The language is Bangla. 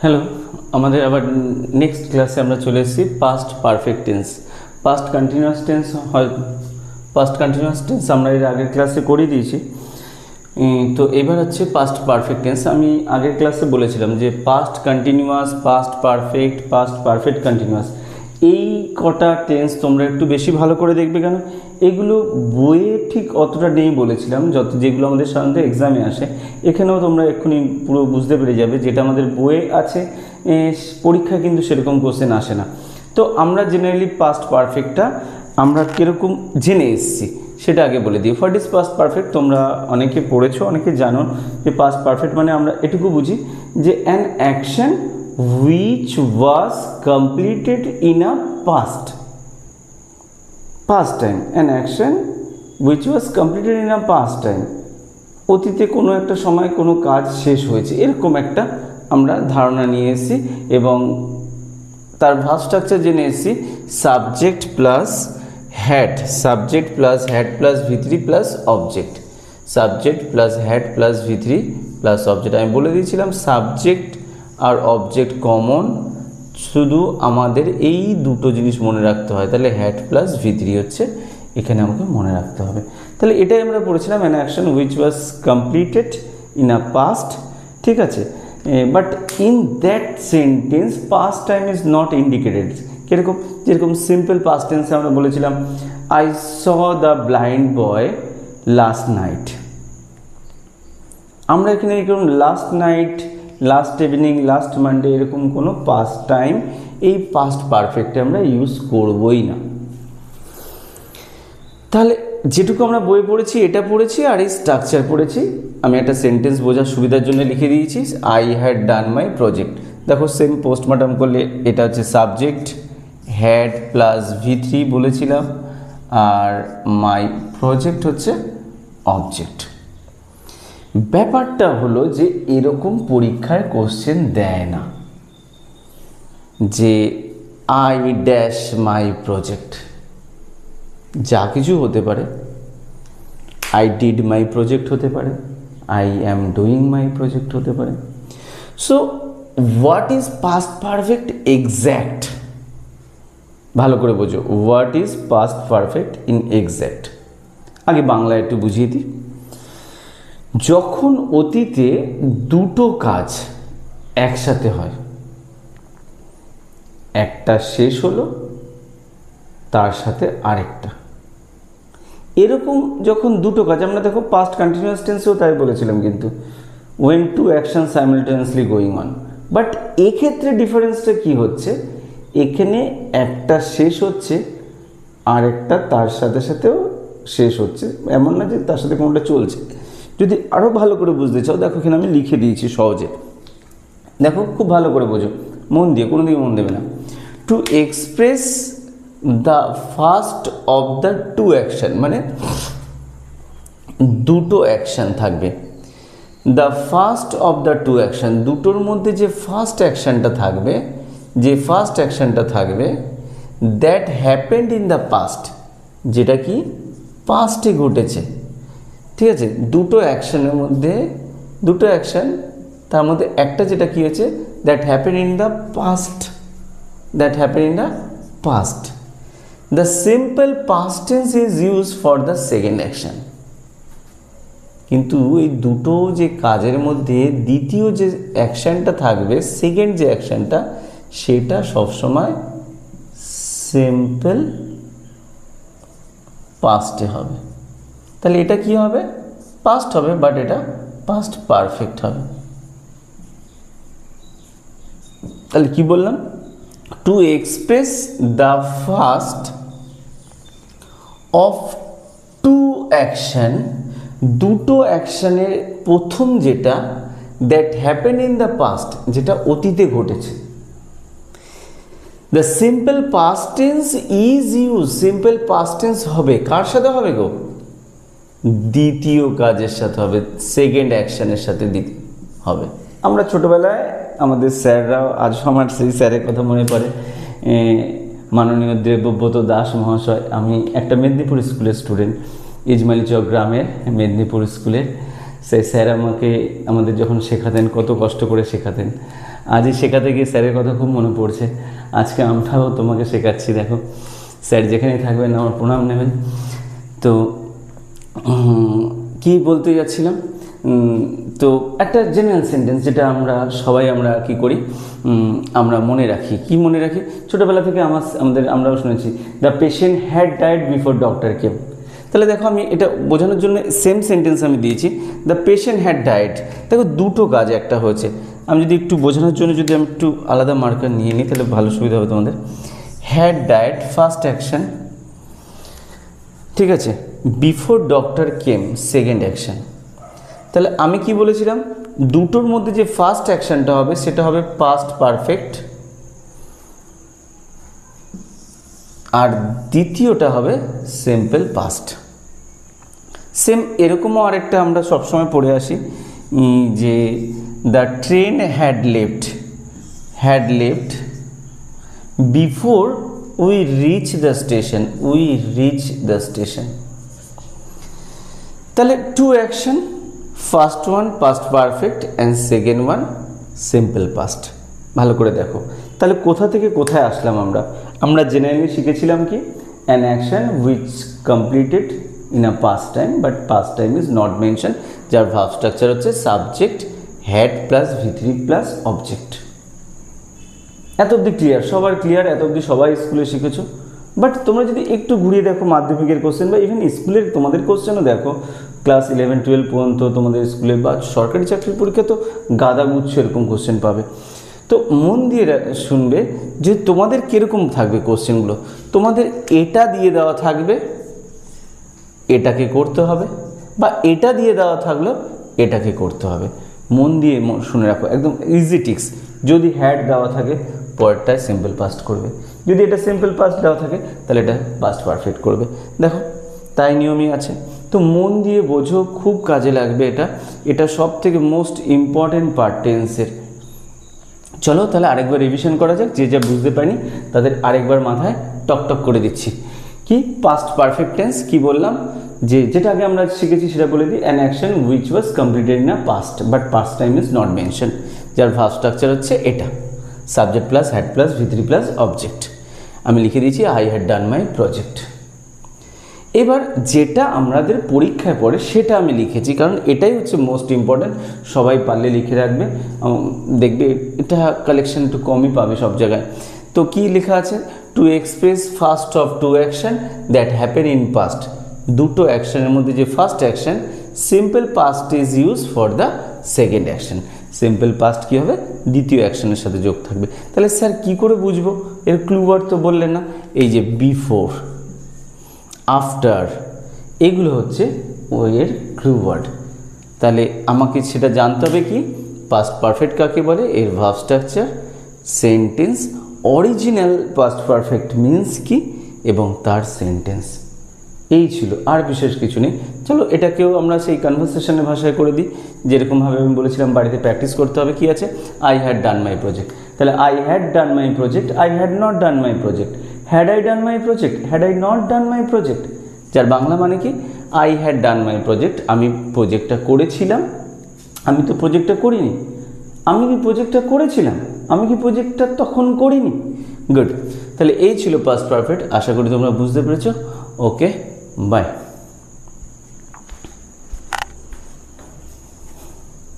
হ্যালো, আমাদের আবার নেক্সট ক্লাসে আমরা চলে এসেছি past perfect tense. Past continuous tense হয়, পাস্ট কন্টিনিউয়াস টেন্স আমরা এর আগের ক্লাসে করে দিয়েছি। তো এবার হচ্ছে পাস্ট পারফেক্ট টেন্স। আমি আগের ক্লাসে বলেছিলাম যে past continuous, past perfect continuous, এই কটা টেন্স তোমরা একটু বেশি ভালো করে দেখবে। কেন এগুলো বইয়ে ঠিক অতটা নেই বলেছিলাম, যেগুলো আমাদের সাধারণত এক্সামে আসে, এখানেও তোমরা এক্ষুনি পুরো বুঝতে পেরে যাবে। যেটা আমাদের বইয়ে আছে পরীক্ষা কিন্তু সেরকম কোশ্চেন আসে না। তো আমরা জেনারেলি পাস্ট পারফেক্টটা আমরা কীরকম জেনে এসেছি সেটা আগে বলে দিই। হোয়াট ইজ পাস্ট পারফেক্ট তোমরা অনেকে পড়েছো, অনেকে জানো যে পাস্ট পারফেক্ট মানে আমরা এটুকু বুঝি যে an action which was completed in a past time, an action which was completed in a past time, অতীতে কোনো একটা সময় কোনো কাজ শেষ হয়েছে, এরকম একটা আমরা ধারণা নিয়ে এসেছি এবং তার ভার্ব স্ট্রাকচার জেনে এসেছি subject plus had plus V3 plus object, subject plus had plus V3 plus object. আমি বলে দিয়েছিলাম সাবজেক্ট আর অবজেক্ট কমন, শুধু আমাদের এই দুটো জিনিস মনে রাখতে হয়। তাহলে হ্যাড প্লাস V3 হচ্ছে এখানে আমাকে মনে রাখতে হবে। তাহলে এটাই আমরা পড়েছিলাম an action which was completed in a past, ঠিক আছে। But in that sentence past time is not indicated. কীরকম? যেরকম সিম্পল পাস্ট টেন্সে আমরা বলেছিলাম I saw the blind boy last night. আমরা এখানে এরকম last night, last evening, last Monday এরকম কোনো পাস্ট টাইম এই পাস্ট পারফেক্টে আমরা ইউজ করবই না। তাহলে যেটুকু আমরা বই পড়েছি এটা পড়েছি আর এই স্ট্রাকচার পড়েছি। আমি একটা সেন্টেন্স বোঝার সুবিধার জন্য লিখে দিয়েছি I had done my project. দেখো সেম পোস্টমর্টম করলে এটা হচ্ছে সাবজেক্ট, হ্যাড প্লাস V3 বলেছিলাম, আর মাই প্রজেক্ট হচ্ছে অবজেক্ট। ব্যাপারটা হলো যে এরকম পরীক্ষায় কোশ্চেন দেয় না যে আই ড্যাশ মাই প্রজেক্ট, যা কিছু হতে পারে। আই ডিড মাই প্রজেক্ট হতে পারে, I am doing my project হতে পারে। So what is past perfect exact, ভালো করে বোঝো। What is past perfect in exact, আগে বাংলা একটু বুঝিয়ে দিই। যখন অতীতে দুটো কাজ একসাথে হয়, একটা শেষ হলো তার সাথে আরেকটা, এরকম যখন দুটো কাজ, আমরা দেখো পাস্ট কন্টিনিউয়াস টেন্সেও তাই বলেছিলাম কিন্তু when two actions simultaneously going on, but এক্ষেত্রে ডিফারেন্সটা কি হচ্ছে, এখানে একটা শেষ হচ্ছে আর একটা তার সাথে সাথেও শেষ হচ্ছে, এমন না যে তার সাথে কোনোটা চলছে। যদি আরও ভালো করে বুঝতে চাও দেখো এখানে আমি লিখে দিয়েছি সহজে, দেখো খুব ভালো করে বোঝো, মন দিয়ে, কোনো দিকে মন দেবে না। To express the first of the to action, মানে দুটো অ্যাকশান থাকবে। The first of the two action, দুটোর মধ্যে যে ফার্স্ট অ্যাকশানটা থাকবে, that happened in the past, যেটা কি পাস্টে ঘটেছে, ঠিক আছে। দুটো অ্যাকশানের মধ্যে, দুটো অ্যাকশান, তার মধ্যে একটা যেটা কি হয়েছে, that happen in the past, the simple past tense is use for the second action. কিন্তু এই দুটো যে কাজের মধ্যে দ্বিতীয় যে অ্যাকশানটা থাকবে, সেকেন্ড যে অ্যাকশানটা, সেটা সবসময় সিম্পল পাস্টে হবে। তাহলে এটা কি হবে? পাস্ট হবে, বাট এটা পাস্ট পারফেক্ট হবে। তাহলে কি বললাম? To express the first of two action, দুটো অ্যাকশনের প্রথম যেটা, that happen in the past, যেটা অতীতে ঘটেছে। The simple past tense is use, simple past tense হবে কার সাথে হবে গো? দ্বিতীয় কাজের সাথে হবে, সেকেন্ড অ্যাকশনের সাথে হবে। আমরা ছোটোবেলায় আমাদের স্যাররাও, আজ আমার সেই স্যারের কথা মনে পড়ে, মাননীয় দেবব্রত দাস মহাশয়। আমি একটা মেদিনীপুর স্কুলের স্টুডেন্ট, ইজমাইলচক গ্রামের মেদিনীপুর স্কুলের। সেই স্যার আমাদের যখন শেখাতেন, কত কষ্ট করে শেখাতেন। আজই শেখাতে গিয়ে স্যারের কথা খুব মনে পড়ছে। আজকে আমরাও তোমাকে শেখাচ্ছি, দেখো স্যার যেখানেই থাকবেন আমার প্রণাম নেবেন। তো কি বলতে যাচ্ছিলাম, তো একটা জেনারেল সেন্টেন্স যেটা আমরা কি করি, আমরা মনে রাখি। কি মনে রাখি? ছোটোবেলা থেকে আমরাও শুনেছি, the patient had died before doctor came. তাহলে দেখো আমি এটা বোঝানোর জন্য সেম সেন্টেন্স আমি দিয়েছি, দ্য পেশেন্ট হ্যাড ডায়েড। দেখো দুটো কাজ একটা হয়েছে, আমি যদি একটু বোঝানোর জন্য যদি আমি একটু আলাদা মার্কার নিয়ে নিই তাহলে ভালো সুবিধা হবে তোমাদের। হ্যাড ডায়েড ফার্স্ট অ্যাকশন, ঠিক আছে, before doctor came second action. তাহলে আমি কি বলেছিলাম, দুটোর মধ্যে যে ফার্স্ট অ্যাকশনটা হবে সেটা হবে পাস্ট পারফেক্ট, আর দ্বিতীয়টা হবে সিম্পল পাস্ট। সেম এরকমও আরেকটা আমরা সবসময় পড়ে আসি যে the train had left before we reach the station. তাহলে two action, first one past perfect and second one simple past. ভালো করে দেখো তাহলে কোথা থেকে কোথায় আসলাম আমরা জেনারেলি শিখেছিলাম কি, an action which completed in a past time but past time is not mention, যার ভার্ব স্ট্রাকচার হচ্ছে subject had plus V3 plus object. এত অবধি ক্লিয়ার? সবার ক্লিয়ার? এত অবধি সবাই স্কুলে শিখেছো। বাট তোমরা যদি একটু ঘুরিয়ে দেখো মাধ্যমিকের কোশ্চেন বা ইভেন স্কুলের তোমাদের কোশ্চেনও দেখো, ক্লাস 11-12 পর্যন্ত তোমাদের স্কুলে বা সরকারি চাকরির পরীক্ষা তো গাদাগুচ্ছ এরকম কোশ্চেন পাবে। তো মন দিয়ে শুনবে যে তোমাদের কীরকম থাকবে কোশ্চেনগুলো। তোমাদের এটা দিয়ে দেওয়া থাকবে, এটাকে করতে হবে, বা এটা দিয়ে দেওয়া থাকলো এটাকে করতে হবে। মন দিয়ে শুনে রাখো, একদম ইজি টিক্স। যদি হ্যাড দেওয়া থাকে পরেরটায় সিম্পল পাস্ট করবে, যদি এটা সিম্পল পাস্ট দেওয়া থাকে তাহলে এটা পাস্ট পারফেক্ট করবে। দেখো তাই নিয়মই আছে। তো মন দিয়ে বোঝো, খুব কাজে লাগবে এটা সব থেকে মোস্ট ইম্পর্টেন্ট পার্ট টেন্সের। চলো তাহলে আরেকবার রিভিশন করা যাক, যে যা বুঝতে পারিনি তাদের আরেকবার মাথায় টকটক করে দিচ্ছি। কি পাস্ট পারফেক্ট টেন্স কি বললাম, যেটা আগে আমরা শিখেছি সেটা বলে দিই, an action which was completed in a past but past time is not mention, যার ভার্ব স্ট্রাকচার হচ্ছে এটা, subject plus had plus V3 plus object. আমি লিখে দিয়েছি I had done my project. এবার যেটা আমাদের পরীক্ষায় পড়ে সেটা আমি লিখেছি, কারণ এটাই হচ্ছে মোস্ট ইম্পর্ট্যান্ট। সবাই পারলে লিখে রাখবে, দেখবে এটা কালেকশন একটু কমই পাবে সব জায়গায়। তো কি লেখা আছে, to express first of two action that happen in past. দুটো অ্যাকশনের মধ্যে যে first action, simple past is use for the second action. Simple past কী হবে, দ্বিতীয় অ্যাকশনের সাথে যোগ থাকবে। তাহলে স্যার কী করে বুঝবো? এর ক্লু ওয়ার্ড তো বললেন না, এই যে বিফোর, আফটার, এগুলো হচ্ছে এর ক্লু ওয়ার্ড। তাহলে আমাকে সেটা জানতে হবে কি, পাস্ট পারফেক্ট কাকে বলে, এর verb structure, sentence, original past perfect means কি, এবং তার সেন্টেন্স। এই ছিল, আর বিশেষ কিছু নেই। চলো এটাকেও আমরা সেই কনভারসেশনের ভাষায় করে দিই, যেরকমভাবে আমি বলেছিলাম বাড়িতে প্র্যাকটিস করতে হবে। কি আছে, I had done my project. তাহলে I had done my project, I had not done my project, had I done my project, had I not done my project, যার বাংলা মানে কি, I had done my project, আমি প্রজেক্টটা করেছিলাম, আমি তো প্রজেক্টটা করিনি। আমি কি প্রজেক্টটা করেছিলাম, আমি কি প্রজেক্টটা তখন করিনি। গুড, তাহলে এই ছিল পাস্ট পারফেক্ট। আশা করি তোমরা বুঝতে পেরেছো। ওকে, বাই।